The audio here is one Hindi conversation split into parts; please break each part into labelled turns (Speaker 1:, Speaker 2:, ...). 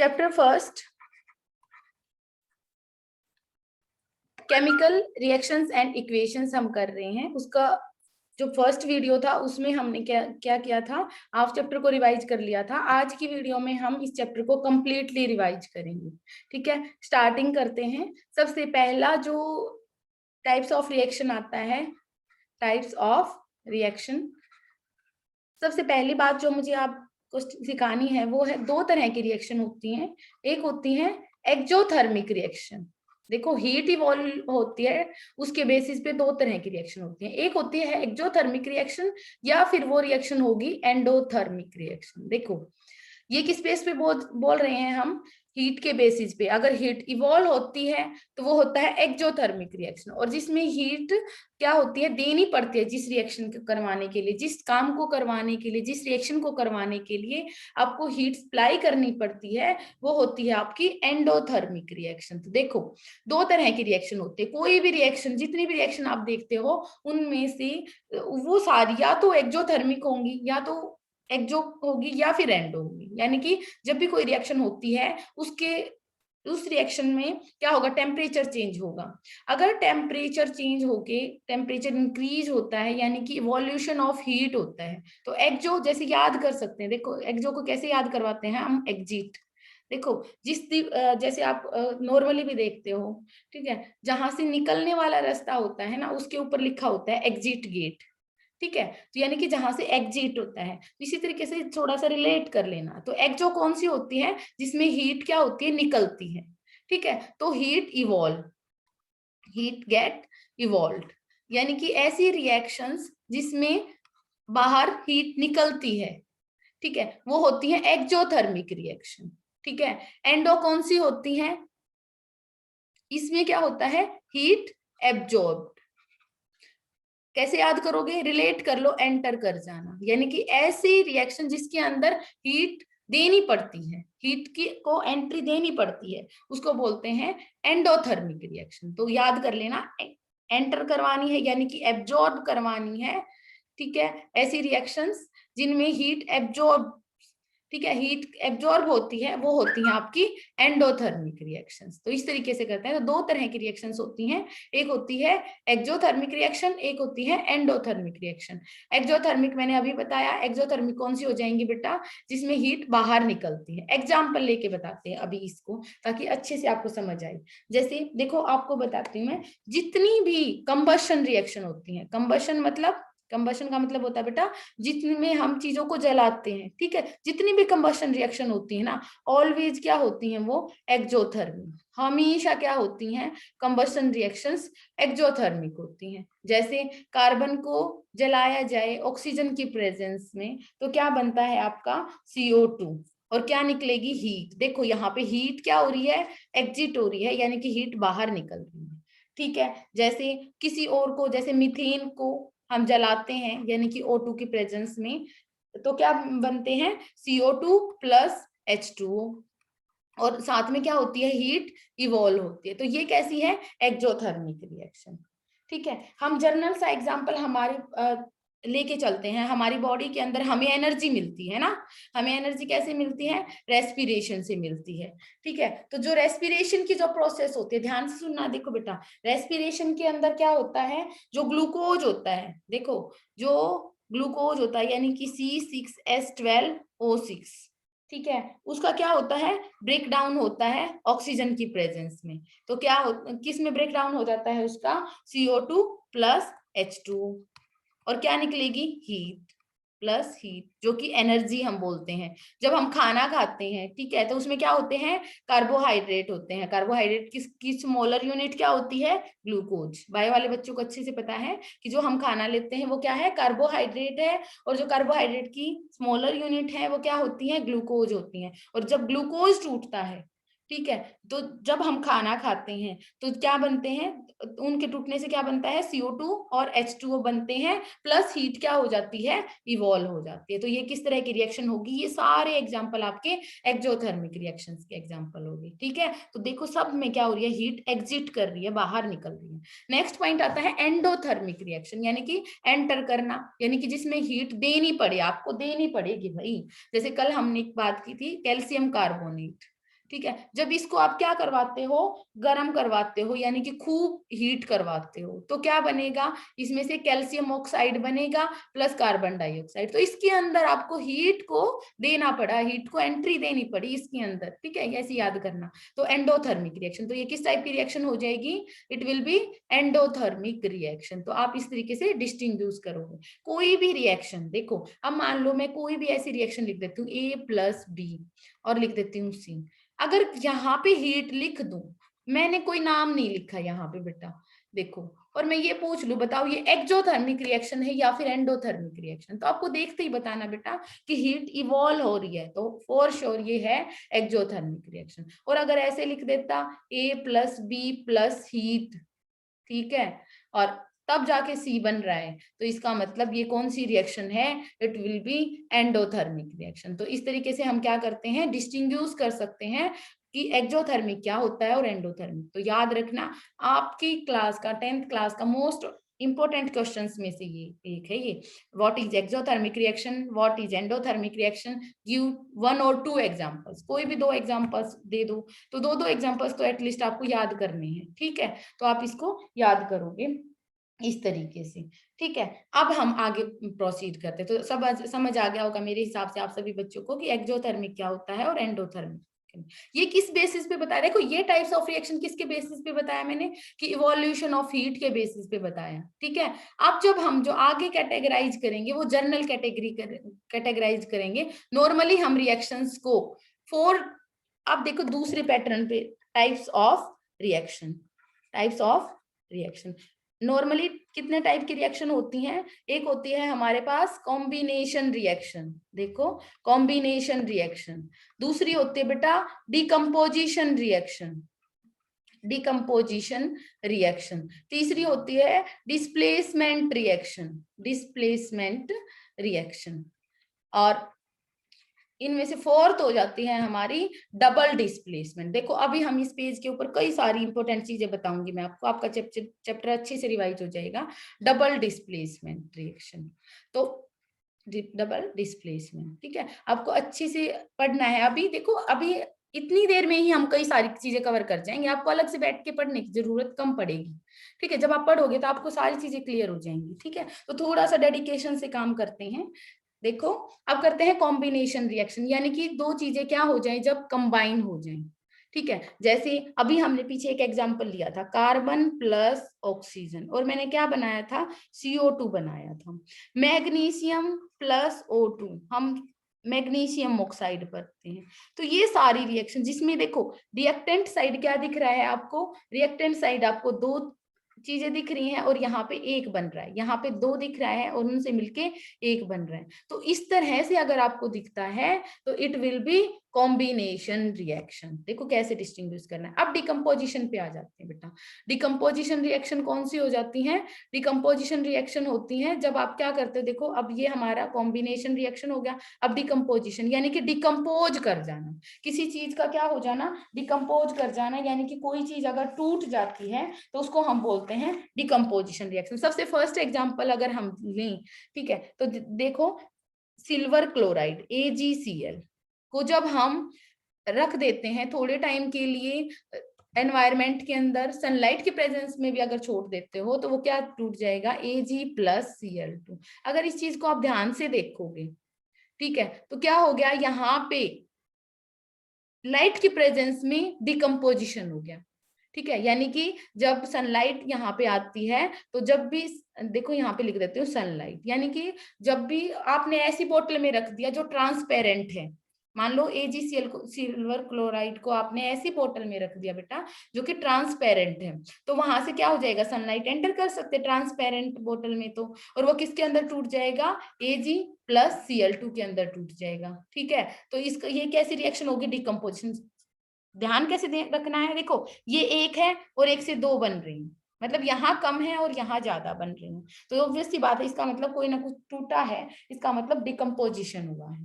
Speaker 1: Chapter first, chemical reactions and equations हम कर रहे हैं। उसका जो फर्स्ट वीडियो था उसमें हमने क्या क्या किया था, हाफ चैप्टर को रिवाइज कर लिया था। आज की वीडियो में हम इस चैप्टर को कंप्लीटली रिवाइज करेंगे। ठीक है, स्टार्टिंग करते हैं। सबसे पहला जो टाइप्स ऑफ रिएक्शन आता है, टाइप्स ऑफ रिएक्शन, सबसे पहली बात जो मुझे आपको सिखानी है वो है, दो तरह की रिएक्शन होती हैं। एक होती है एक्जोथर्मिक रिएक्शन। देखो, हीट इवॉल्व होती है, उसके बेसिस पे दो तरह की रिएक्शन होती है। एक होती है एक्जोथर्मिक रिएक्शन, या फिर वो रिएक्शन होगी एंडोथर्मिक रिएक्शन। देखो, ये किस बेस पे बोल रहे हैं हम, हीट के बेसिस पे। अगर हीट इवॉल्व होती है तो वो होता है एक्जोथर्मिक रिएक्शन, और जिसमें हीट क्या होती है, देनी पड़ती है जिस रिएक्शन को करवाने के लिए, जिस काम को करवाने के लिए, जिस रिएक्शन को करवाने के लिए आपको हीट सप्लाई करनी पड़ती है, वो होती है आपकी एंडोथर्मिक रिएक्शन। तो देखो, दो तरह की रिएक्शन होती है। कोई भी रिएक्शन, जितनी भी रिएक्शन आप देखते हो उनमें से वो सारी या तो एक्जोथर्मिक होंगी, या तो एक्जो होगी, या फिर एंडो होगी। यानी कि जब भी कोई रिएक्शन होती है उस रिएक्शन में क्या होगा, टेम्परेचर चेंज होगा। अगर टेम्परेचर चेंज होके टेम्परेचर इंक्रीज होता है, यानी कि इवोल्यूशन ऑफ हीट होता है, तो एक्जो जैसे याद कर सकते हैं। देखो, एक्जो को कैसे याद करवाते हैं हम, एग्जिट। देखो, जैसे आप नॉर्मली भी देखते हो, ठीक है, जहां से निकलने वाला रास्ता होता है ना, उसके ऊपर लिखा होता है एग्जिट गेट। ठीक है, तो यानी कि जहां से एग्जिट होता है। तो इसी तरीके से थोड़ा सा रिलेट कर लेना। तो एक्जो कौन सी होती है, जिसमें हीट क्या होती है, निकलती है। ठीक है, तो हीट गेट इवॉल्व, यानी कि ऐसी रिएक्शंस जिसमें बाहर हीट निकलती है, ठीक है, वो होती है एक्जोथर्मिक रिएक्शन। ठीक है, एंडो कौन सी होती है, इसमें क्या होता है, हीट एब्जॉर्ब। कैसे याद करोगे, रिलेट कर लो, एंटर कर जाना। यानी कि ऐसी रिएक्शन जिसके अंदर हीट देनी पड़ती है, हीट की को एंट्री देनी पड़ती है, उसको बोलते हैं एंडोथर्मिक रिएक्शन। तो याद कर लेना, एंटर करवानी है यानी कि एब्जॉर्ब करवानी है। ठीक है, ऐसी रिएक्शंस जिनमें हीट एब्जॉर्ब, ठीक है, हीट एब्जॉर्ब होती है, वो होती है आपकी एंडोथर्मिक रिएक्शंस। तो इस तरीके से करते हैं। तो दो तरह की रिएक्शंस होती हैं, एक होती है एक्जोथर्मिक रिएक्शन, एक होती है एंडोथर्मिक रिएक्शन। एक्जोथर्मिक मैंने अभी बताया। एक्जोथर्मिक कौन सी हो जाएंगी बेटा, जिसमें हीट बाहर निकलती है। एग्जाम्पल लेके बताते हैं अभी इसको, ताकि अच्छे से आपको समझ आए। जैसे देखो, आपको बताती हूँ मैं, जितनी भी कंबशन रिएक्शन होती है, कंबशन का मतलब होता है बेटा, जितने हम चीजों को जलाते हैं, ठीक है, जितनी भी कंबशन रिएक्शन होती है ना, ऑलवेज क्या होती हैं, वो एक्जोथर्मिक। हमेशा क्या होती हैं, कंबशन रिएक्शंस एक्जोथर्मिक होती हैं। जैसे कार्बन को जलाया जाए ऑक्सीजन की प्रेजेंस में, तो क्या बनता है आपका, CO2, और क्या निकलेगी, हीट। देखो, यहाँ पे हीट क्या हो रही है, एग्जिट हो रही है, यानी कि हीट बाहर निकल रही है। ठीक है, जैसे किसी और को, जैसे मीथेन को हम जलाते हैं, यानी कि O2 की प्रेजेंस में, तो क्या बनते हैं, CO2 प्लस H2O, और साथ में क्या होती है, हीट इवॉल्व होती है। तो ये कैसी है, एक्जोथर्मिक रिएक्शन। ठीक है, हम जनरल सा एग्जांपल हमारे लेके चलते हैं। हमारी बॉडी के अंदर हमें एनर्जी मिलती है ना, हमें एनर्जी कैसे मिलती है, रेस्पिरेशन से मिलती है। ठीक है, तो जो रेस्पिरेशन की जो प्रोसेस होती है, ध्यान से सुनना। देखो बेटा, रेस्पिरेशन के अंदर क्या होता है, जो ग्लूकोज होता है, देखो, जो ग्लूकोज होता है, यानी कि C6H12O6, ठीक है, उसका क्या होता है, ब्रेक डाउन होता है ऑक्सीजन की प्रेजेंस में। तो क्या किस में ब्रेक डाउन हो जाता है उसका, CO2 प्लस H2O, और क्या निकलेगी, हीट प्लस हीट, जो कि एनर्जी हम बोलते हैं। जब हम खाना खाते हैं, ठीक है, तो उसमें क्या होते हैं, कार्बोहाइड्रेट होते हैं। कार्बोहाइड्रेट की स्मॉलर यूनिट क्या होती है, ग्लूकोज। बायो वाले बच्चों को अच्छे से पता है कि जो हम खाना लेते हैं वो क्या है, कार्बोहाइड्रेट है, और जो कार्बोहाइड्रेट की स्मॉलर यूनिट है वो क्या होती है, ग्लूकोज होती है। और जब ग्लूकोज टूटता है, ठीक है, तो जब हम खाना खाते हैं तो क्या बनते हैं, उनके टूटने से क्या बनता है, CO2 और H2O बनते हैं, प्लस हीट क्या हो जाती है, इवॉल्व हो जाती है। तो ये किस तरह की रिएक्शन होगी, ये सारे एग्जांपल आपके एक्सोथर्मिक रिएक्शंस के एग्जांपल होगी। ठीक है, तो देखो सब में क्या हो रही है, हीट एग्जिट कर रही है, बाहर निकल रही है। नेक्स्ट पॉइंट आता है एंडोथर्मिक रिएक्शन, यानी कि एंटर करना, यानी कि जिसमें हीट देनी पड़े, आपको देनी पड़ेगी भाई। जैसे कल हमने एक बात की थी, कैल्शियम कार्बोनेट, ठीक है। जब इसको आप क्या करवाते हो, गर्म करवाते हो, यानी कि खूब हीट करवाते हो, तो क्या बनेगा, इसमें से कैल्शियम ऑक्साइड बनेगा प्लस कार्बन डाइऑक्साइड। तो इसके अंदर आपको हीट को देना पड़ा, हीट को एंट्री देनी पड़ी इसके अंदर, ठीक है, ऐसे याद करना। तो एंडोथर्मिक रिएक्शन, तो ये किस टाइप की रिएक्शन हो जाएगी, it will be endothermic reaction. तो आप इस तरीके से डिस्टिंग्विश करोगे कोई भी रिएक्शन। देखो अब मान लो मैं कोई भी ऐसी रिएक्शन लिख देती हूँ A+B और लिख देती हूँ C, अगर यहाँ पे हीट लिख दूं, मैंने कोई नाम नहीं लिखा यहाँ पे बेटा, देखो, और मैं ये पूछ लूं बताओ ये एक्सोथर्मिक रिएक्शन है या फिर एंडोथर्मिक रिएक्शन, तो आपको देखते ही बताना बेटा कि हीट इवॉल्व हो रही है, तो फॉर श्योर ये है एक्सोथर्मिक रिएक्शन। और अगर ऐसे लिख देता A+B+ हीट, ठीक है, और तब जाके सी बन रहा है, तो इसका मतलब ये कौन सी रिएक्शन है, it will be endothermic reaction. तो इस तरीके से हम क्या करते हैं, डिस्टिंग्विश कर सकते हैं कि एक्सोथर्मिक क्या होता है और एंडोथर्मिक। तो याद रखना आपकी क्लास का 10th क्लास का मोस्ट इंपॉर्टेंट क्वेश्चंस में से ये एक है, ये what is exothermic reaction, what is endothermic reaction, give 1 और 2 एग्जांपल्स, कोई भी 2 एग्जांपल्स दे दो, तो 2 एग्जांपल्स तो एटलीस्ट आपको याद करने हैं, ठीक है। तो आप इसको याद करोगे इस तरीके से, ठीक है। अब हम आगे प्रोसीड करते हैं। तो सब समझ आ गया होगा मेरे हिसाब से आप सभी बच्चों को कि एक्सोथर्मिक क्या होता है और एंडोथर्मिक। ये किस बेसिस पे बताया, देखो ये टाइप्स ऑफ रिएक्शन किसके बेसिस पे बताया मैंने, कि इवोल्यूशन ऑफ हीट के बेसिस पे बताया, ठीक है। अब जब हम जो आगे कैटेगराइज करेंगे वो जर्नल कैटेगराइज करेंगे। नॉर्मली हम रिएक्शंस को 4, अब देखो दूसरे पैटर्न पे, types of reaction, types of reaction. Normally कितने टाइप की रिएक्शन होती हैं, एक होती है हमारे पास कॉम्बिनेशन रिएक्शन, देखो कॉम्बिनेशन रिएक्शन, दूसरी होती है बेटा डिकम्पोजिशन रिएक्शन, डिकम्पोजिशन रिएक्शन, तीसरी होती है डिस्प्लेसमेंट रिएक्शन, डिस्प्लेसमेंट रिएक्शन, और इनमें से फोर्थ हो जाती है हमारी डबल डिस्प्लेसमेंट। देखो अभी हम इस पेज के ऊपर कई सारी इंपॉर्टेंट चीजें बताऊंगी मैं आपको, आपका चैप्टर अच्छे से रिवाइज हो जाएगा। डबल डिस्प्लेसमेंट रिएक्शन, तो डबल डिस्प्लेसमेंट, ठीक है, आपको अच्छे से पढ़ना है। अभी देखो अभी इतनी देर में ही हम कई सारी चीजें कवर कर जाएंगे, आपको अलग से बैठ के पढ़ने की जरूरत कम पड़ेगी, ठीक है। जब आप पढ़ोगे तो आपको सारी चीजें क्लियर हो जाएंगी, ठीक है। तो थोड़ा सा डेडिकेशन से काम करते हैं। देखो अब करते हैं कॉम्बिनेशन रिएक्शन, यानी कि दो चीजें क्या हो जाएं जब कंबाइन हो जाएं, ठीक है। जैसे अभी हमने पीछे एक एग्जांपल लिया था कार्बन प्लस ऑक्सीजन, और मैंने क्या बनाया था, CO2 बनाया था। मैग्नीशियम प्लस O2, हम मैग्नीशियम ऑक्साइड पढ़ते हैं। तो ये सारी रिएक्शन जिसमें देखो रिएक्टेंट साइड क्या दिख रहा है आपको, रिएक्टेंट साइड आपको 2 चीजें दिख रही हैं और यहाँ पे एक बन रहा है, यहाँ पे 2 दिख रहा है और उनसे मिलके एक बन रहा है। तो इस तरह से अगर आपको दिखता है तो it will be combination reaction. देखो कैसे डिस्टिंग्विश करना है। अब डिकम्पोजिशन पे आ जाते हैं बेटा। डिकम्पोजिशन रिएक्शन कौन सी हो जाती है, डिकम्पोजिशन रिएक्शन होती है जब आप क्या करते हो, देखो अब ये हमारा कॉम्बिनेशन रिएक्शन हो गया, अब डिकम्पोजिशन यानी कि डिकम्पोज कर जाना, किसी चीज का क्या हो जाना, डिकम्पोज कर जाना, यानी कि कोई चीज अगर टूट जाती है तो उसको हम बोलते हैं डिकम्पोजिशन रिएक्शन। सबसे फर्स्ट एग्जांपल अगर हम लें, ठीक है, तो देखो सिल्वर क्लोराइड AgCl को जब हम रख देते हैं थोड़े टाइम के लिए एनवायरमेंट के अंदर, सनलाइट के प्रेजेंस में भी अगर छोड़ देते हो तो वो क्या टूट जाएगा, Ag+Cl2। अगर इस चीज को आप ध्यान से देखोगे, ठीक है, तो क्या हो गया, यहाँ पे लाइट की प्रेजेंस में डिकम्पोजिशन हो गया, ठीक है। यानी कि जब सनलाइट यहाँ पे आती है तो जब भी, देखो यहाँ पे लिख देते हो सनलाइट, यानी कि जब भी आपने ऐसी बोतल में रख दिया जो ट्रांसपेरेंट है, मान लो AgCl को, सिल्वर क्लोराइड को आपने ऐसी बोतल में रख दिया बेटा जो कि ट्रांसपेरेंट है, तो वहां से क्या हो जाएगा, सनलाइट एंटर कर सकते ट्रांसपेरेंट बोतल में, तो और वो किसके अंदर टूट जाएगा, Ag+Cl2 के अंदर टूट जाएगा, ठीक है। तो इसका ये कैसी रिएक्शन होगी, डिकम्पोजिशन। ध्यान कैसे रखना है, देखो ये एक है और एक से 2 बन रही है, मतलब यहाँ कम है और यहाँ ज्यादा बन रही है, तो ऑब्वियस सी बात है, इसका मतलब कोई ना कुछ टूटा है, इसका मतलब डिकम्पोजिशन हुआ है,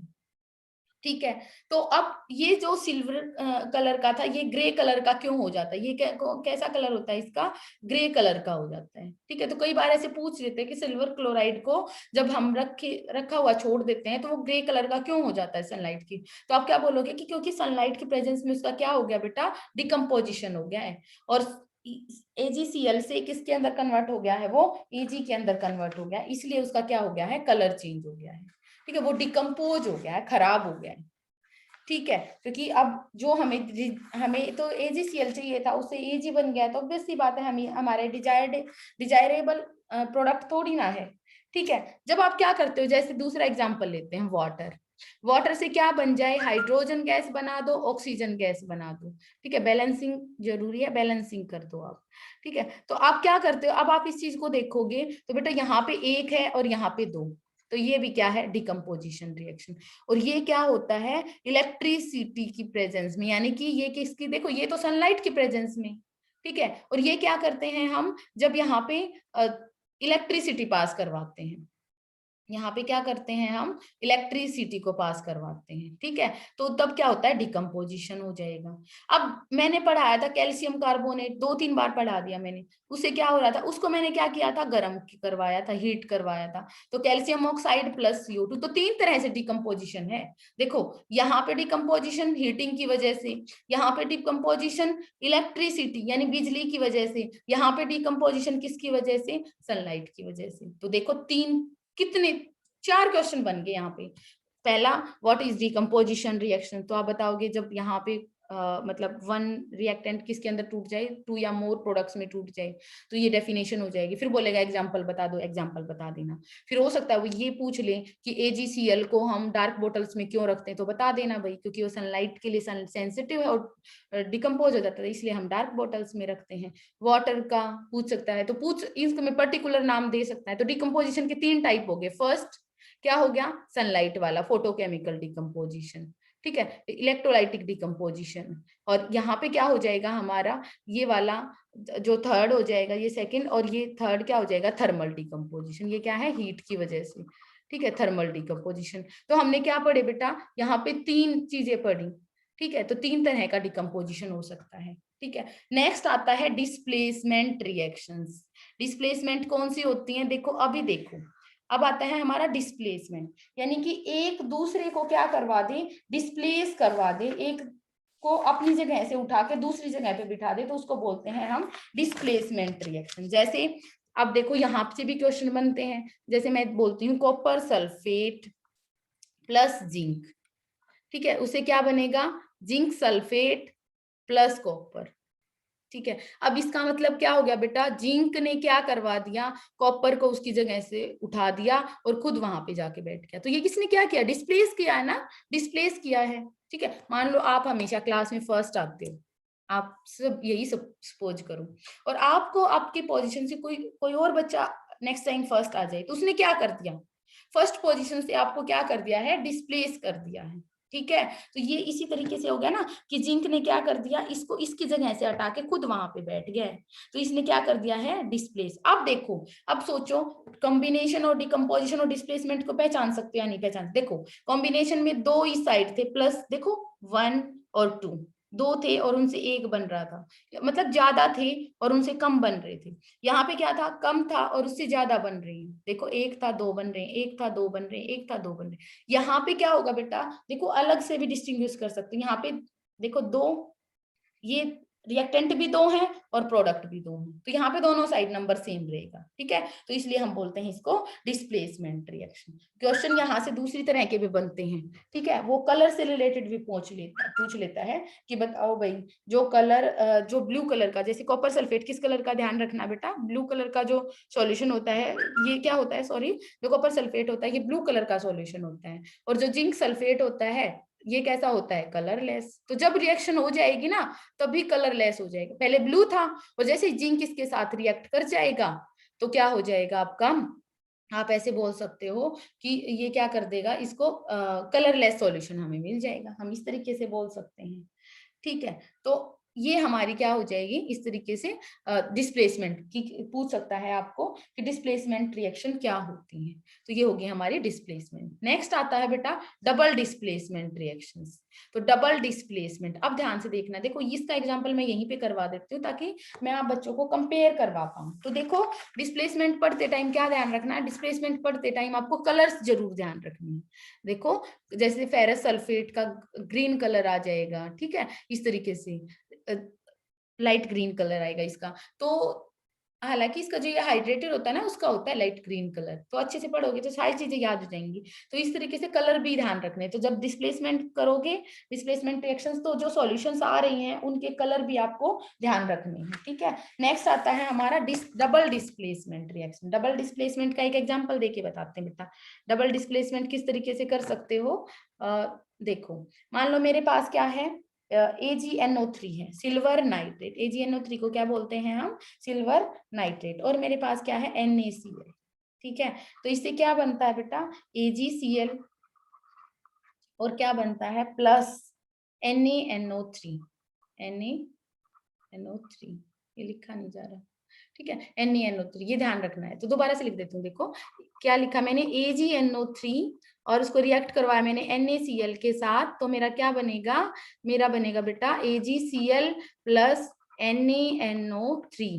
Speaker 1: ठीक है। तो अब ये जो सिल्वर कलर का था ये ग्रे कलर का क्यों हो जाता है, ये कैसा कलर होता है इसका, ग्रे कलर का हो जाता है। ठीक है, तो कई बार ऐसे पूछ लेते हैं कि सिल्वर क्लोराइड को जब हम रखा हुआ छोड़ देते हैं तो वो ग्रे कलर का क्यों हो जाता है सनलाइट की, तो आप क्या बोलोगे कि क्योंकि सनलाइट की प्रेजेंस में उसका क्या हो गया बेटा, डिकम्पोजिशन हो गया है, और AgCl से किसके अंदर कन्वर्ट हो गया है, वो Ag के अंदर कन्वर्ट हो गया है, इसलिए उसका क्या हो गया है, कलर चेंज हो गया है। ठीक है, वो डिकम्पोज हो गया है, खराब हो गया है। ठीक है, क्योंकि अब जो हमें हमें तो AgCl चाहिए था, उससे Ag बन गया, तो ऑब्वियस सी बात है हमें हमारे डिजायरेबल प्रोडक्ट थोड़ी ना है। ठीक है, जब आप क्या करते हो, जैसे दूसरा एग्जांपल लेते हैं, वाटर, वाटर से क्या बन जाए, हाइड्रोजन गैस बना दो, ऑक्सीजन गैस बना दो। ठीक है, बैलेंसिंग जरूरी है, बैलेंसिंग कर दो आप। ठीक है, तो आप क्या करते हो, अब आप इस चीज को देखोगे तो बेटा यहाँ पे एक है और यहाँ पे दो, तो ये भी क्या है, डिकम्पोजिशन रिएक्शन। और ये क्या होता है, इलेक्ट्रिसिटी की प्रेजेंस में, यानी कि ये किसकी, देखो ये तो सनलाइट की प्रेजेंस में। ठीक है, और ये क्या करते हैं हम, जब यहाँ पे इलेक्ट्रिसिटी पास करवाते हैं, यहाँ पे क्या करते हैं हम, इलेक्ट्रिसिटी को पास करवाते हैं। ठीक है, तो तब क्या होता है, डिकम्पोजिशन हो जाएगा। अब मैंने पढ़ाया था कैल्शियम कार्बोनेट, 2-3 बार पढ़ा दिया मैंने, उससे क्या हो रहा था, उसको मैंने क्या किया था, गर्म करवाया था, हीट करवाया था। तो कैल्शियम ऑक्साइड प्लस CO2, तो 3 तरह से डिकम्पोजिशन है। देखो यहाँ पे डिकम्पोजिशन हीटिंग की वजह से, यहाँ पे डिकम्पोजिशन इलेक्ट्रिसिटी यानी बिजली की वजह से, यहाँ पे डिकम्पोजिशन किसकी वजह से, सनलाइट की वजह से। तो देखो कितने 4 क्वेश्चन बन गए यहाँ पे। पहला, व्हाट इज डिकम्पोजिशन रिएक्शन, तो आप बताओगे जब यहाँ पे मतलब वन रिएक्टेंट किसके अंदर टूट जाए, 2 या मोर प्रोडक्ट्स में टूट जाए, तो ये डेफिनेशन हो जाएगी। फिर बोलेगा एग्जांपल बता दो, एग्जांपल बता देना। फिर हो सकता है वो ये पूछ ले कि AgCl को हम डार्क बोटल्स में क्यों रखते हैं, तो बता देना भाई, क्योंकि वो सनलाइट के लिए सेंसिटिव है और डिकम्पोज हो जाता है, इसलिए हम डार्क बोटल्स में रखते हैं। वाटर का पूछ सकता है, तो इसको में पर्टिकुलर नाम दे सकता है। तो डिकम्पोजिशन के 3 टाइप हो गए। फर्स्ट क्या हो गया, सनलाइट वाला फोटोकेमिकल डिकम्पोजिशन। ठीक है, इलेक्ट्रोलाइटिक डिकम्पोजिशन। और यहाँ पे क्या हो जाएगा हमारा, ये वाला जो थर्ड हो जाएगा, ये सेकंड, और ये थर्ड क्या हो जाएगा, थर्मल डिकम्पोजिशन। ये क्या है, हीट की वजह से। ठीक है, थर्मल डिकम्पोजिशन। तो हमने क्या पढ़े बेटा, यहाँ पे 3 चीजें पढ़ी। ठीक है, तो 3 तरह का डिकम्पोजिशन हो सकता है। ठीक है, नेक्स्ट आता है डिस्प्लेसमेंट रिएक्शंस। डिस्प्लेसमेंट कौन सी होती है, देखो अभी देखो, अब आता है हमारा डिस्प्लेसमेंट, यानी कि एक दूसरे को क्या करवा दे, डिस्प्लेस करवा दे, एक को अपनी जगह से उठा के दूसरी जगह पे बिठा दे, तो उसको बोलते हैं हम डिस्प्लेसमेंट रिएक्शन। जैसे अब देखो यहाँ से भी क्वेश्चन बनते हैं, जैसे मैं बोलती हूँ कॉपर सल्फेट प्लस जिंक। ठीक है, उसे क्या बनेगा, जिंक सल्फेट प्लस कॉपर। ठीक है, अब इसका मतलब क्या हो गया बेटा, जिंक ने क्या करवा दिया, कॉपर को उसकी जगह से उठा दिया और खुद वहां पे जाके बैठ गया। तो ये किसने क्या किया, डिस्प्लेस किया है ना, डिस्प्लेस किया है। ठीक है, मान लो आप हमेशा क्लास में फर्स्ट आते हो, आप सब यही सब सपोज करो, और आपको आपके पोजीशन से कोई कोई और बच्चा नेक्स्ट टाइम फर्स्ट आ जाए, तो उसने क्या कर दिया, फर्स्ट पोजीशन से आपको क्या कर दिया है, डिस्प्लेस कर दिया है। ठीक है, तो ये इसी तरीके से हो गया ना, कि जिंक ने क्या कर दिया, इसको इसकी जगह से हटा के खुद वहां पे बैठ गया है, तो इसने क्या कर दिया है, डिस्प्लेस। अब देखो, अब सोचो, कॉम्बिनेशन और डिकम्पोजिशन और डिस्प्लेसमेंट को पहचान सकते या नहीं पहचान, देखो कॉम्बिनेशन में 2 इस साइड थे, प्लस देखो 1 और 2, 2 थे और उनसे एक बन रहा था, मतलब ज्यादा थे और उनसे कम बन रहे थे। यहाँ पे क्या था, कम था और उससे ज्यादा बन रही है, देखो 1 था 2 बन रहे हैं, 1 था 2 बन रहे हैं, 1 था 2 बन रहे हैं। यहाँ पे क्या होगा बेटा, देखो अलग से भी डिस्टिंग्विश कर सकते हैं, यहाँ पे देखो 2, ये रिएक्टेंट भी 2 हैं और प्रोडक्ट भी 2 हैं, तो यहाँ पे दोनों साइड नंबर सेम रहेगा। ठीक है, तो इसलिए हम बोलते हैं इसको डिस्प्लेसमेंट रिएक्शन। क्वेश्चन यहाँ से दूसरी तरह के भी बनते हैं। ठीक है, वो कलर से रिलेटेड भी पूछ लेता है कि बताओ भाई, जो कलर जो ब्लू कलर का, जैसे कॉपर सल्फेट किस कलर का, ध्यान रखना बेटा, ब्लू कलर का जो सॉल्यूशन होता है, ये क्या होता है, सॉरी, जो कॉपर सल्फेट होता है ये ब्लू कलर का सॉल्यूशन होता है, और जो जिंक सल्फेट होता है ये कैसा होता है, कलरलेस। तो जब रिएक्शन हो जाएगी ना, तभी कलरलेस हो जाएगा, पहले ब्लू था और जैसे जिंक इसके साथ रिएक्ट कर जाएगा तो क्या हो जाएगा आपका, आप ऐसे बोल सकते हो कि ये क्या कर देगा, इसको कलरलेस सॉल्यूशन हमें मिल जाएगा, हम इस तरीके से बोल सकते हैं। ठीक है, तो ये हमारी क्या हो जाएगी इस तरीके से डिस्प्लेसमेंट की, पूछ सकता है आपको कि डिस्प्लेसमेंट रिएक्शन क्या होती है, तो ये होगी हमारी डिस्प्लेसमेंट। नेक्स्ट आता है बेटा डबल डिस्प्लेसमेंट रिएक्शंस। तो डबल डिस्प्लेसमेंट, अब ध्यान से देखना, देखो इसका एग्जांपल मैं यहीं पे करवा देती हूँ ताकि मैं आप बच्चों को कंपेयर करवा पाऊँ। तो देखो डिस्प्लेसमेंट पढ़ते टाइम क्या ध्यान रखना है, डिस्प्लेसमेंट पढ़ते टाइम आपको कलर्स जरूर ध्यान रखनी है। देखो जैसे फेरस सल्फेट का ग्रीन कलर आ जाएगा, ठीक है, इस तरीके से लाइट ग्रीन कलर आएगा इसका। तो हालांकि इसका जो ये हाइड्रेटेड होता है ना उसका होता है लाइट ग्रीन कलर, तो अच्छे से पढ़ोगे तो सारी चीजें याद हो जाएंगी। तो इस तरीके से कलर भी ध्यान रखने, तो जब डिस्प्लेसमेंट करोगे, डिस्प्लेसमेंट रिएक्शंस, तो जो सॉल्यूशंस आ रही हैं उनके कलर भी आपको ध्यान रखने हैं, ठीक है। नेक्स्ट आता है हमारा double displacement reaction. Double displacement का एक एग्जांपल देके बताते हैं बेटा। डबल डिस्प्लेसमेंट किस तरीके से कर सकते हो, देखो मान लो मेरे पास क्या है, AgNO3 है, सिल्वर नाइट्रेट। AgNO3 को क्या बोलते हैं हम, सिल्वर नाइट्रेट। और मेरे पास क्या है, NaCl, ठीक है। तो इससे क्या बनता है बेटा, AgCl, और क्या बनता है प्लस NaNO3। NaNO3 ये लिखा नहीं जा रहा, ठीक है, NaNO3, ये ध्यान रखना है। तो दोबारा से लिख देती हूँ, देखो क्या लिखा मैंने, AgNO3 और उसको रिएक्ट करवाया मैंने NaCl के साथ, तो मेरा क्या बनेगा, मेरा बनेगा बेटा AgCl प्लस NaNO3,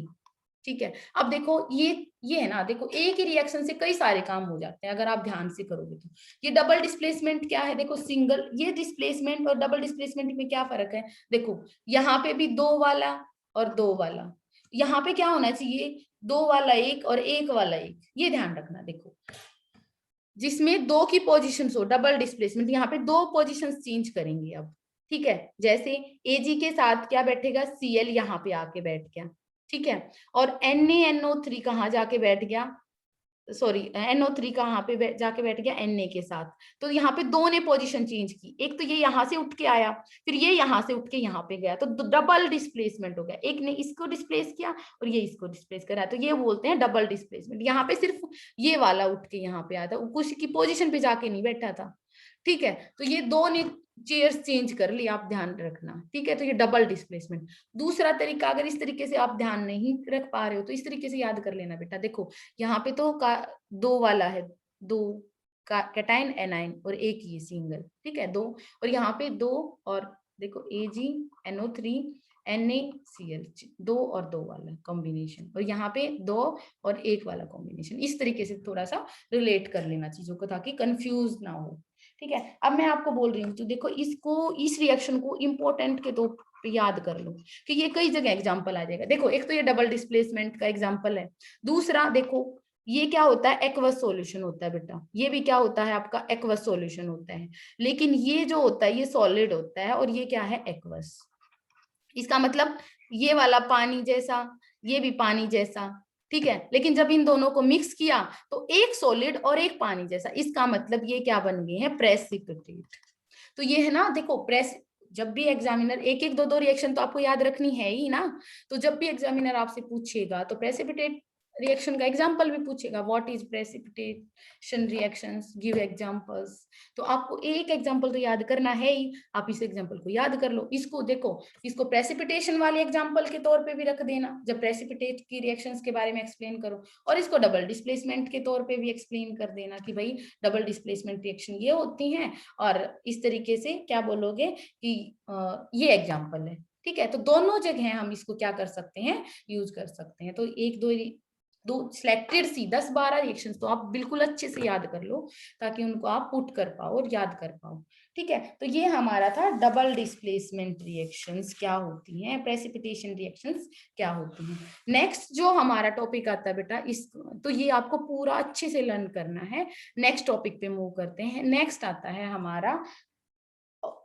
Speaker 1: ठीक है। अब देखो ये है ना, देखो एक ही रिएक्शन से कई सारे काम हो जाते हैं अगर आप ध्यान से करोगे तो। ये डबल डिस्प्लेसमेंट क्या है, देखो सिंगल, ये डिस्प्लेसमेंट और डबल डिस्प्लेसमेंट में क्या फर्क है, देखो यहाँ पे भी दो वाला और दो वाला, यहाँ पे क्या होना चाहिए, दो वाला एक और एक वाला एक, ये ध्यान रखना। देखो जिसमें दो की पोजीशन हो, डबल डिस्प्लेसमेंट, यहाँ पे दो पोजीशन चेंज करेंगे अब, ठीक है। जैसे Ag के साथ क्या बैठेगा, Cl यहाँ पे आके बैठ गया, ठीक है। और NaNO3 कहाँ जाके बैठ गया, सॉरी NO3 कहाँ पे जाके बैठ गया, Na के साथ। तो यहाँ पे दो ने पोजीशन चेंज की, एक तो ये यहाँ से उठ के आया, फिर ये यहाँ से उठ के यहाँ पे गया, तो डबल डिस्प्लेसमेंट हो गया, एक ने इसको डिस्प्लेस किया और ये इसको डिस्प्लेस करा, तो ये बोलते हैं डबल डिस्प्लेसमेंट। यहाँ पे सिर्फ ये वाला उठ के यहाँ पे आया था, कुछ की पोजिशन पे जाके नहीं बैठा था, ठीक है। तो ये दो ने चेयर्स चेंज कर ली, आप ध्यान रखना, ठीक है। तो ये डबल डिस्प्लेसमेंट। दूसरा तरीका, अगर इस तरीके से आप ध्यान नहीं रख पा रहे हो तो इस तरीके से याद कर लेना बेटा। देखो यहाँ पे तो दो वाला है, दो कैटाइन एनाइन और एक ये सिंगल, ठीक है, दो, और यहाँ पे दो, और देखो AgNO3 NaCl, दो और दो वाला कॉम्बिनेशन, और यहाँ पे दो और एक वाला कॉम्बिनेशन। इस तरीके से थोड़ा सा रिलेट कर लेना चीजों को ताकि कंफ्यूज ना हो, ठीक है। अब मैं आपको बोल रही हूँ, तो देखो इसको, इस रिएक्शन को इंपॉर्टेंट के तौर पे याद कर लो कि ये कई जगह एग्जांपल आ जाएगा। देखो एक तो ये डबल डिस्प्लेसमेंट का एग्जांपल है, दूसरा देखो ये क्या होता है, एक्वस सॉल्यूशन होता है बेटा, ये भी क्या होता है आपका, एक्वस सॉल्यूशन होता है। लेकिन ये जो होता है ये सॉलिड होता है और ये क्या है, एक्वस। इसका मतलब ये वाला पानी जैसा, ये भी पानी जैसा, ठीक है। लेकिन जब इन दोनों को मिक्स किया तो एक सॉलिड और एक पानी जैसा, इसका मतलब ये क्या बन गए हैं, प्रेसिपिटेट। तो ये है ना, देखो जब भी एग्जामिनर एक एक दो दो रिएक्शन तो आपको याद रखनी है ही ना, तो जब भी एग्जामिनर आपसे पूछेगा तो प्रेसिपिटेट रिएक्शन का एग्जांपल भी पूछेगा, what is precipitation reactions, give examples. तो आपको एक एग्जांपल तो याद करना है ही, आप इस एग्जांपल को याद कर लो। इसको देखो, इसको प्रेसिपिटेशन वाले एग्जांपल के तौर पे भी रख देना जब प्रेसिपिटेट की रिएक्शंस के बारे में एक्सप्लेन करो, और इसको डबल डिस्प्लेसमेंट के तौर पे भी एक्सप्लेन कर देना कि भाई डबल डिस्प्लेसमेंट रिएक्शन ये होती हैं, और इस तरीके से क्या बोलोगे कि ये एग्जांपल है, ठीक है। तो दोनों जगह हम इसको क्या कर सकते हैं, यूज कर सकते हैं। तो एक दो सिलेक्टेड सी 10-12 रिएक्शंस तो आप बिल्कुल अच्छे से याद कर लो ताकि उनको आप पुट कर पाओ और याद कर पाओ, ठीक है। तो ये हमारा था डबल डिस्प्लेसमेंट रिएक्शंस क्या होती हैं, प्रेसिपिटेशन रिएक्शंस क्या होती हैं। नेक्स्ट जो हमारा टॉपिक आता है बेटा, इस तो ये आपको पूरा अच्छे से लर्न करना है। नेक्स्ट टॉपिक पे मूव करते हैं। नेक्स्ट आता है हमारा,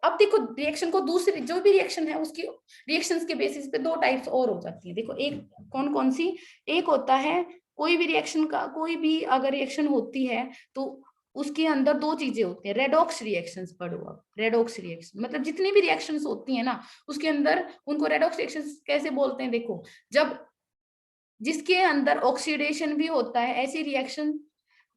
Speaker 1: अब देखो रिएक्शन को, दूसरी जो भी रिएक्शन है उसकी रिएक्शंस के बेसिस पे दो टाइप्स और हो जाती है। देखो एक कौन कौन सी, एक होता है कोई भी रिएक्शन का, कोई भी अगर रिएक्शन होती है तो उसके अंदर दो चीजें होती हैं, रेडॉक्स रिएक्शंस पढ़ो आप। रेडॉक्स रिएक्शन मतलब जितनी भी रिएक्शंस होती है ना उसके अंदर, उनको रेडॉक्स रिएक्शंस कैसे बोलते हैं, देखो जब जिसके अंदर ऑक्सीडेशन भी होता है, ऐसी रिएक्शन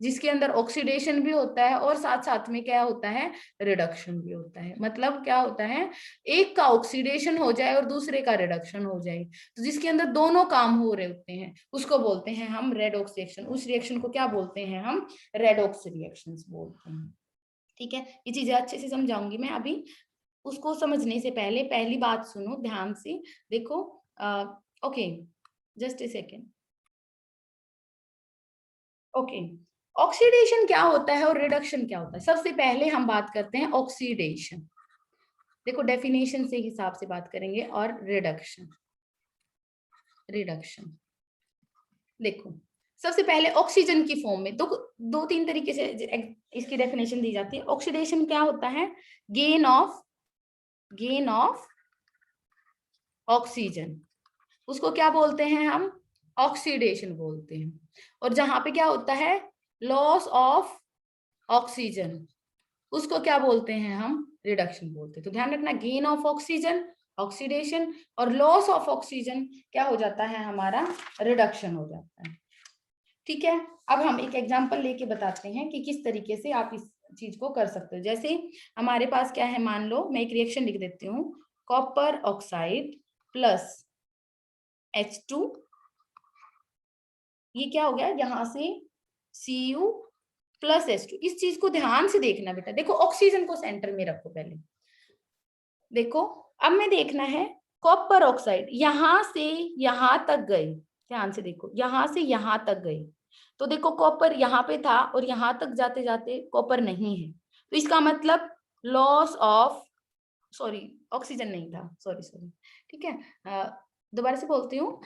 Speaker 1: जिसके अंदर ऑक्सीडेशन भी होता है और साथ साथ में क्या होता है, रिडक्शन भी होता है। मतलब क्या होता है, एक का ऑक्सीडेशन हो जाए और दूसरे का रिडक्शन हो जाए, तो जिसके अंदर दोनों काम हो रहे होते हैं उसको बोलते हैं हम रेडॉक्स रिएक्शन। उस रिएक्शन को क्या बोलते हैं हम, रेडॉक्स रिएक्शंस बोलते हैं। ठीक है, ये चीजें अच्छे से समझाऊंगी मैं अभी। उसको समझने से पहले पहली बात सुनो ध्यान से, देखो। Okay, just a second. Okay, oxidation क्या होता है और रिडक्शन क्या होता है। सबसे पहले हम बात करते हैं ऑक्सीडेशन। देखो डेफिनेशन से हिसाब से बात करेंगे। और रिडक्शन, रिडक्शन देखो सबसे पहले ऑक्सीजन की फॉर्म में दो तीन तरीके से इसकी डेफिनेशन दी जाती है। ऑक्सीडेशन क्या होता है, गेन ऑफ ऑक्सीजन, उसको क्या बोलते हैं हम, ऑक्सीडेशन बोलते हैं। और जहां पे क्या होता है, लॉस ऑफ ऑक्सीजन, उसको क्या बोलते हैं हम, रिडक्शन बोलते हैं। तो ध्यान रखना, गेन ऑफ ऑक्सीजन ऑक्सीडेशन, और लॉस ऑफ ऑक्सीजन क्या हो जाता है हमारा, रिडक्शन हो जाता है। ठीक है, अब हम एक एग्जांपल लेके बताते हैं कि किस तरीके से आप इस चीज को कर सकते हो। जैसे हमारे पास क्या है, मान लो मैं एक रिएक्शन लिख देती हूँ, कॉपर ऑक्साइड प्लस H2, ये क्या हो गया, यहाँ से Cu प्लस H2। इस चीज को ध्यान से देखना बेटा। देखो ऑक्सीजन को सेंटर में रखो पहले। देखो अब मैं देखना है, कॉपर ऑक्साइड यहां से यहां तक गए, ध्यान से देखो, यहां से यहां तक गए। तो देखो कॉपर यहाँ पे था और यहां तक जाते जाते कॉपर नहीं है, तो इसका मतलब लॉस ऑफ, सॉरी ऑक्सीजन नहीं था, सॉरी सॉरी, ठीक है, दोबारा से बोलती हूँ।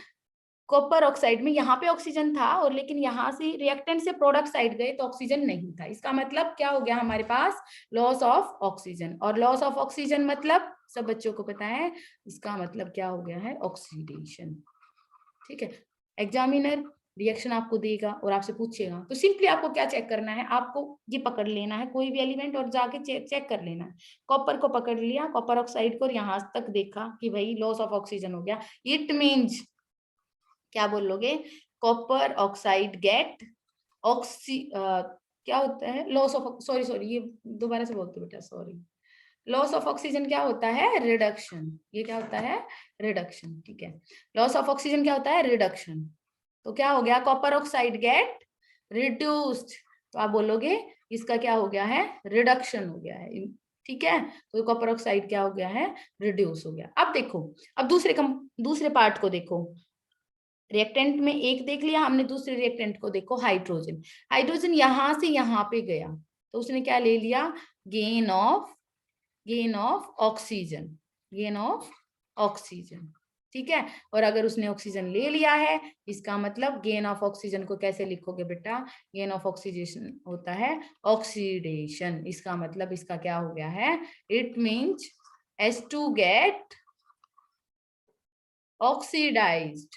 Speaker 1: कॉपर ऑक्साइड में यहाँ पे ऑक्सीजन था और लेकिन यहाँ से रिएक्टेंट से प्रोडक्ट साइड गए तो ऑक्सीजन नहीं था। इसका मतलब क्या हो गया हमारे पास, लॉस ऑफ ऑक्सीजन। और लॉस ऑफ ऑक्सीजन मतलब सब बच्चों को पता है, इसका मतलब क्या हो गया है, ऑक्सीडेशन। ठीक है, एग्जामिनर रिएक्शन आपको देगा और आपसे पूछेगा, तो सिंपली आपको क्या चेक करना है, आपको ये पकड़ लेना है कोई भी एलिमेंट और जाके चेक कर लेना है। कॉपर को पकड़ लिया, कॉपर ऑक्साइड को, और यहाँ तक देखा कि भाई लॉस ऑफ ऑक्सीजन हो गया। इट मीन्स क्या बोलोगे, कॉपर ऑक्साइड गेट क्या होता है, लॉस ऑफ, सॉरी सॉरी, ये दोबारा से बोलते बेटा, सॉरी। लॉस ऑफ ऑक्सीजन क्या होता है, रिडक्शन। ये क्या होता है, रिडक्शन। ठीक है, लॉस ऑफ ऑक्सीजन क्या होता है, रिडक्शन। तो क्या हो गया, कॉपर ऑक्साइड गेट रिड्यूस्ड, तो आप बोलोगे इसका क्या हो गया है, रिडक्शन हो गया है। ठीक है, तो कॉपर ऑक्साइड क्या हो गया है, रिड्यूस हो गया। अब देखो, अब दूसरे पार्ट को देखो। रिएक्टेंट में एक देख लिया हमने, दूसरे रिएक्टेंट को देखो, हाइड्रोजन। हाइड्रोजन यहां से यहां पे गया तो उसने क्या ले लिया, gain of oxygen, gain of oxygen. ठीक है, और अगर उसने ऑक्सीजन ले लिया है, इसका मतलब गेन ऑफ ऑक्सीजन को कैसे लिखोगे बेटा, गेन ऑफ ऑक्सीडेशन होता है ऑक्सीडेशन। इसका मतलब इसका क्या हो गया है, it means H2 get oxidised,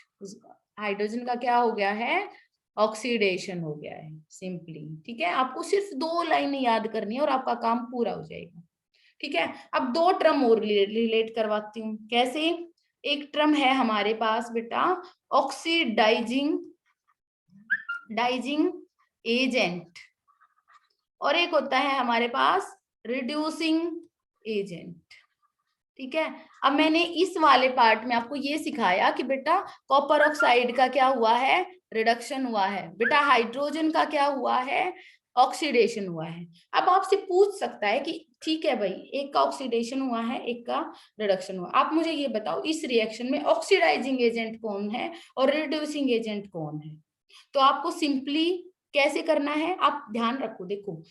Speaker 1: hydrogen का क्या हो गया है, ऑक्सीडेशन हो गया है, सिंपली। ठीक है, आपको सिर्फ 2 लाइनें याद करनी है और आपका काम पूरा हो जाएगा। ठीक है, अब 2 टर्म और रिलेट करवाती हूँ। कैसे, एक टर्म है हमारे पास बेटा ऑक्सीडाइजिंग एजेंट, और एक होता है हमारे पास रिड्यूसिंग एजेंट। ठीक है, अब मैंने इस वाले पार्ट में आपको ये सिखाया कि बेटा कॉपर ऑक्साइड का क्या हुआ है, रिडक्शन हुआ है, बेटा हाइड्रोजन का क्या हुआ है, ऑक्सीडेशन हुआ है। अब आपसे पूछ सकता है कि ठीक है भाई, एक का ऑक्सीडेशन हुआ है, एक का रिडक्शन हुआ, आप मुझे ये बताओ इस रिएक्शन में ऑक्सीडाइजिंग एजेंट कौन है और रिड्यूसिंग एजेंट कौन है। तो आपको सिंपली कैसे करना है, आप ध्यान रखो। देखो,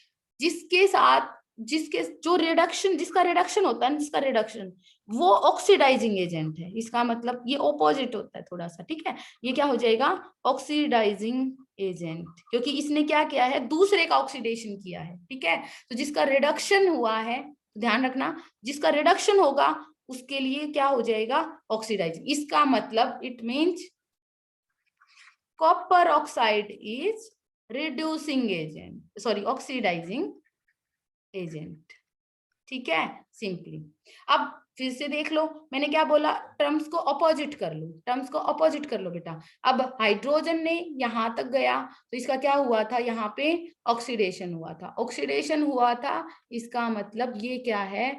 Speaker 1: जिसके साथ जो रिडक्शन, जिसका रिडक्शन होता है, जिसका रिडक्शन, वो ऑक्सीडाइजिंग एजेंट है। इसका मतलब ये ऑपोजिट होता है थोड़ा सा। ठीक है, ये क्या हो जाएगा, ऑक्सीडाइजिंग एजेंट, क्योंकि इसने क्या किया है, दूसरे का ऑक्सीडेशन किया है। ठीक है, तो जिसका रिडक्शन हुआ है, ध्यान रखना, जिसका रिडक्शन होगा उसके लिए क्या हो जाएगा, ऑक्सीडाइजिंग। इसका मतलब it means copper oxide is reducing agent, sorry oxidising agent. ठीक है, सिंपली। अब फिर से देख लो, मैंने क्या बोला, टर्म्स को अपोजिट कर लो, टर्म्स को अपोजिट कर लो बेटा। अब हाइड्रोजन ने यहां तक गया तो इसका क्या हुआ था, यहाँ पे ऑक्सीडेशन हुआ था, ऑक्सीडेशन हुआ था, इसका मतलब ये क्या है,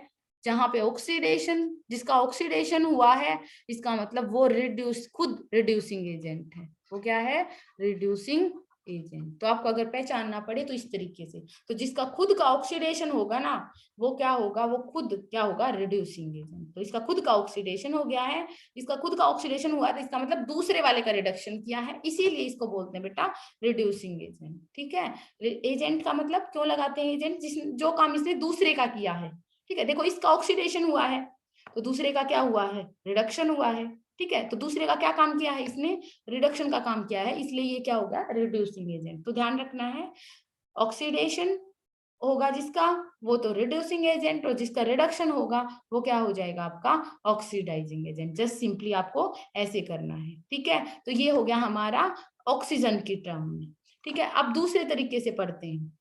Speaker 1: जहां पे ऑक्सीडेशन, जिसका ऑक्सीडेशन हुआ है, इसका मतलब वो रिड्यूस, खुद रिड्यूसिंग एजेंट है। वो क्या है, रिड्यूसिंग एजेंट। तो आपको अगर पहचानना पड़े तो इस तरीके से, तो जिसका खुद का ऑक्सीडेशन होगा ना, वो क्या होगा, वो खुद क्या होगा, रिड्यूसिंग एजेंट। तो इसका खुद का ऑक्सीडेशन हो गया है, इसका खुद का ऑक्सीडेशन हुआ, तो इसका मतलब दूसरे वाले का रिडक्शन किया है, इसीलिए इसको बोलते हैं बेटा रिड्यूसिंग एजेंट। ठीक है, एजेंट का मतलब क्यों लगाते हैं एजेंट, जिस जो काम इसने दूसरे का किया है। ठीक है, देखो इसका ऑक्सीडेशन हुआ है तो दूसरे का क्या हुआ है, रिडक्शन हुआ है। ठीक है, तो दूसरे का क्या काम किया है, इसने रिडक्शन का काम किया है, इसलिए ये क्या होगा, रिड्यूसिंग एजेंट। तो ध्यान रखना है, ऑक्सीडेशन होगा जिसका, वो तो रिड्यूसिंग एजेंट, और जिसका रिडक्शन होगा वो क्या हो जाएगा, आपका ऑक्सीडाइजिंग एजेंट। जस्ट सिंपली आपको ऐसे करना है। ठीक है, तो ये हो गया हमारा ऑक्सीजन की टर्म में। ठीक है, अब दूसरे तरीके से पढ़ते हैं।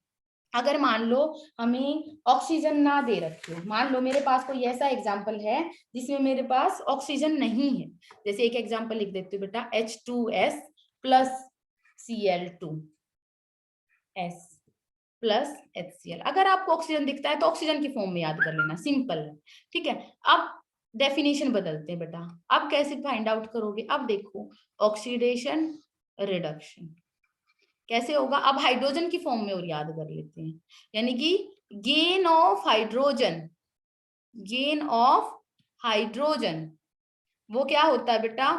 Speaker 1: अगर मान लो हमें ऑक्सीजन ना दे रखी हो, मान लो मेरे पास कोई ऐसा एग्जाम्पल है जिसमें मेरे पास ऑक्सीजन नहीं है, जैसे एक एग्जाम्पल लिख देती हूँ बेटा, H2S plus Cl2 S plus HCl। अगर आपको ऑक्सीजन दिखता है तो ऑक्सीजन की फॉर्म में याद कर लेना, सिंपल है। ठीक है, अब डेफिनेशन बदलते हैं बेटा। अब कैसे फाइंड आउट करोगे, अब देखो, ऑक्सीडेशन रिडक्शन कैसे होगा, अब हाइड्रोजन की फॉर्म में और याद कर लेते हैं, यानी कि gain of hydrogen, gain of hydrogen वो क्या होता है बेटा,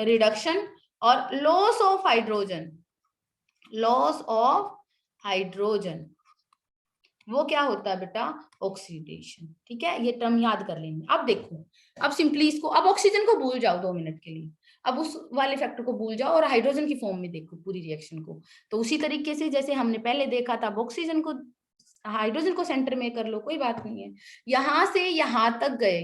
Speaker 1: रिडक्शन, और loss of hydrogen, loss of hydrogen वो क्या होता है बेटा, ऑक्सीडेशन। ठीक है, ये टर्म याद कर लेंगे। अब देखो, अब सिंपली इसको, अब ऑक्सीजन को भूल जाओ 2 मिनट के लिए, अब उस वाले फैक्टर को भूल जाओ और हाइड्रोजन की फॉर्म में देखो पूरी रिएक्शन को। तो उसी तरीके से जैसे हमने पहले देखा था, ऑक्सीजन को, हाइड्रोजन को सेंटर में कर लो, कोई बात नहीं है। यहां से यहां तक गए,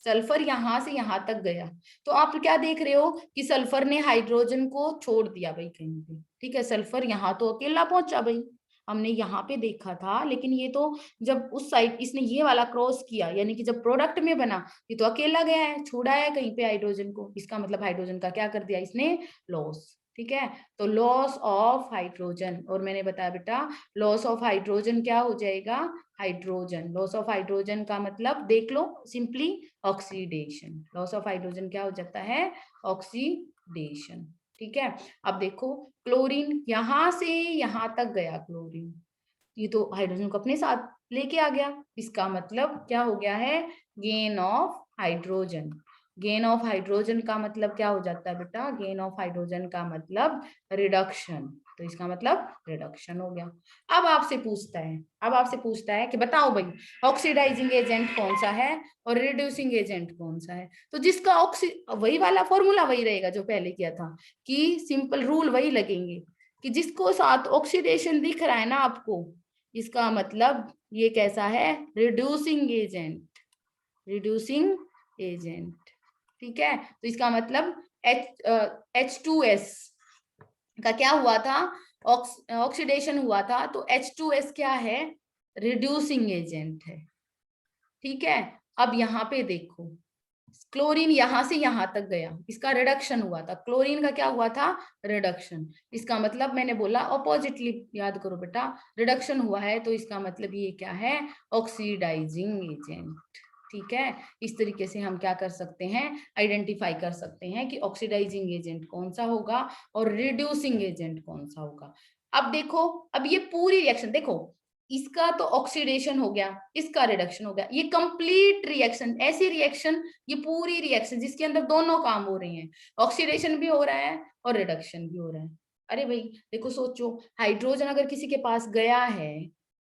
Speaker 1: सल्फर यहां से यहां तक गया, तो आप क्या देख रहे हो कि सल्फर ने हाइड्रोजन को छोड़ दिया भाई कहीं पे। ठीक है, सल्फर यहाँ तो अकेला पहुंचा भाई, हमने यहाँ पे देखा था, लेकिन ये तो जब उस साइड इसने ये वाला क्रॉस किया, यानी कि जब प्रोडक्ट में बना, ये तो अकेला गया है, छोड़ा है कहीं पे हाइड्रोजन को, इसका मतलब हाइड्रोजन का क्या कर दिया इसने, लॉस। ठीक है, तो लॉस ऑफ हाइड्रोजन, और मैंने बताया बेटा लॉस ऑफ हाइड्रोजन क्या हो जाएगा, हाइड्रोजन, लॉस ऑफ हाइड्रोजन का मतलब देख लो simply oxidation, loss of hydrogen क्या हो जाता है, ऑक्सीडेशन। ठीक है, अब देखो क्लोरीन यहां से यहां तक गया, क्लोरीन ये तो हाइड्रोजन को अपने साथ लेके आ गया, इसका मतलब क्या हो गया है, gain of hydrogen. Gain of hydrogen का मतलब क्या हो जाता है बेटा, गेन ऑफ हाइड्रोजन का मतलब रिडक्शन, तो इसका मतलब रिडक्शन हो गया। अब आपसे पूछता है कि बताओ भाई ऑक्सीडाइजिंग एजेंट कौन सा है और रिड्यूसिंग एजेंट कौन सा है। तो जिसका वही वाला फॉर्मूला वही रहेगा जो पहले किया था, कि सिंपल रूल वही लगेंगे, कि जिसको साथ ऑक्सीडेशन दिख रहा है ना आपको, इसका मतलब ये कैसा है, रिड्यूसिंग एजेंट, रिड्यूसिंग एजेंट। ठीक है, तो इसका मतलब H2S का क्या हुआ था, ऑक्सीडेशन हुआ था, तो H2S क्या है, रिड्यूसिंग एजेंट है। ठीक है, अब यहाँ पे देखो, क्लोरीन यहां से यहां तक गया, इसका रिडक्शन हुआ था, क्लोरीन का क्या हुआ था, रिडक्शन, इसका मतलब मैंने बोला ऑपोजिटली याद करो बेटा, रिडक्शन हुआ है तो इसका मतलब ये क्या है, ऑक्सीडाइजिंग एजेंट। ठीक है, इस तरीके से हम क्या कर सकते हैं, आइडेंटिफाई कर सकते हैं कि ऑक्सीडाइजिंग एजेंट कौन सा होगा और रिड्यूसिंग एजेंट कौन सा होगा। अब देखो, अब ये पूरी रिएक्शन देखो, इसका तो ऑक्सीडेशन हो गया, इसका रिडक्शन हो गया, ये कंप्लीट रिएक्शन, ऐसी रिएक्शन, ये पूरी रिएक्शन जिसके अंदर दोनों काम हो रहे हैं, ऑक्सीडेशन भी हो रहा है और रिडक्शन भी हो रहा है। अरे भाई देखो, सोचो हाइड्रोजन अगर किसी के पास गया है,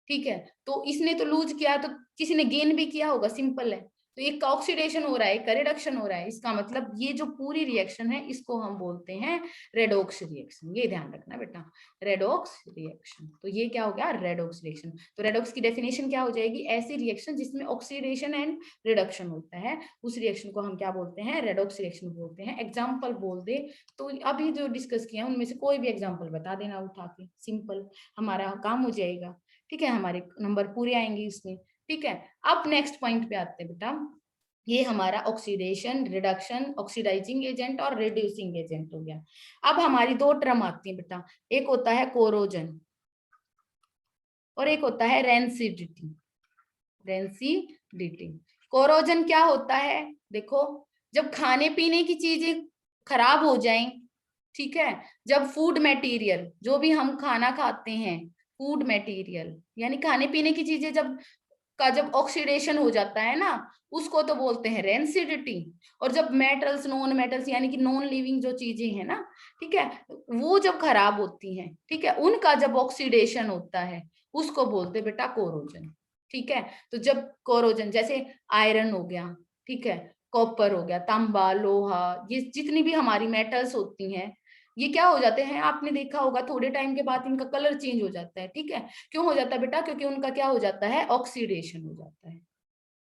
Speaker 1: ठीक है, तो इसने तो लूज किया, तो किसी ने गेन भी किया होगा, सिंपल है। तो एक का ऑक्सीडेशन हो रहा है, एक का रिडक्शन हो रहा है, इसका मतलब ये जो पूरी रिएक्शन है इसको हम बोलते हैं रेडॉक्स रिएक्शन। ये ध्यान रखना बेटा, रेडॉक्स रिएक्शन। तो ये क्या हो गया, रेडॉक्स रिएक्शन। तो रेडॉक्स की डेफिनेशन क्या हो जाएगी, ऐसी रिएक्शन जिसमें ऑक्सीडेशन एंड रिडक्शन होता है, उस रिएक्शन को हम क्या बोलते हैं, रेडॉक्स रिएक्शन बोलते हैं। एग्जाम्पल बोल दे तो अभी जो डिस्कस किया उनमें से कोई भी एग्जाम्पल बता देना उठा के, सिंपल हमारा काम हो जाएगा। ठीक है, हमारे नंबर पूरे आएंगे इसमें। ठीक है, अब नेक्स्ट पॉइंट पे आते हैं बेटा। ये हमारा ऑक्सीडेशन, रिडक्शन, ऑक्सीडाइजिंग एजेंट और रिड्यूसिंग एजेंट हो गया। अब हमारी दो टर्म आती है बेटा, एक होता है कोरोजन और एक होता है रेंसिडिटी। रेंसिडिटी, कोरोजन क्या होता है? देखो, जब खाने पीने की चीजें खराब हो जाएं, ठीक है, जब फूड मटेरियल, जो भी हम खाना खाते हैं, फूड मटेरियल यानी खाने पीने की चीजें जब ऑक्सीडेशन हो जाता है ना, उसको तो बोलते हैं रेंसिडिटी। और जब मेटल्स, नॉन मेटल्स यानी कि नॉन लिविंग जो चीजें हैं ना, ठीक है, वो जब खराब होती हैं, ठीक है, उनका जब ऑक्सीडेशन होता है, उसको बोलते हैं बेटा कोरोजन। ठीक है, तो जब कोरोजन, जैसे आयरन हो गया, ठीक है, कॉपर हो गया, तांबा, लोहा, ये जितनी भी हमारी मेटल्स होती हैं, ये क्या हो जाते हैं, आपने देखा होगा थोड़े टाइम के बाद इनका कलर चेंज हो जाता है। ठीक है, क्यों हो जाता है बेटा? क्योंकि उनका क्या हो जाता है, ऑक्सीडेशन हो जाता है।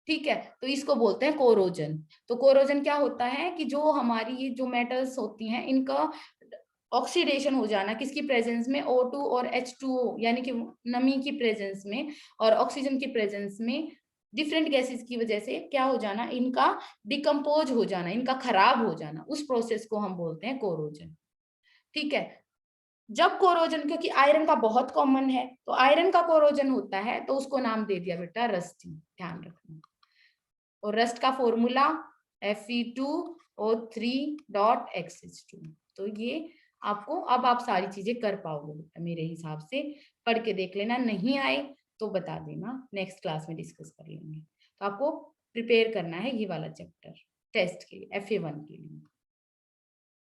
Speaker 1: ठीक है, तो इसको बोलते हैं कोरोजन। तो कोरोजन क्या होता है कि जो हमारी ये जो मेटल्स होती हैं, इनका ऑक्सीडेशन हो जाना, किसकी प्रेजेंस में? O2 और H2O यानी कि नमी की प्रेजेंस में और ऑक्सीजन की प्रेजेंस में, डिफरेंट गैसेस की वजह से क्या हो जाना, इनका डिकम्पोज हो जाना, इनका खराब हो जाना, उस प्रोसेस को हम बोलते हैं कोरोजन। ठीक है, जब कोरोजन, क्योंकि आयरन का बहुत कॉमन है, तो आयरन का कोरोजन होता है, तो उसको नाम दे दिया बेटा रस्टिंग, ध्यान रखना। और रस्ट का फॉर्मूला Fe2O3.X2। तो ये आपको, अब आप सारी चीजें कर पाओगे बेटा मेरे हिसाब से। पढ़ के देख लेना, नहीं आए तो बता देना, नेक्स्ट क्लास में डिस्कस कर लेंगे। तो आपको प्रिपेयर करना है ये वाला चैप्टर टेस्ट के लिए, FA1 के लिए।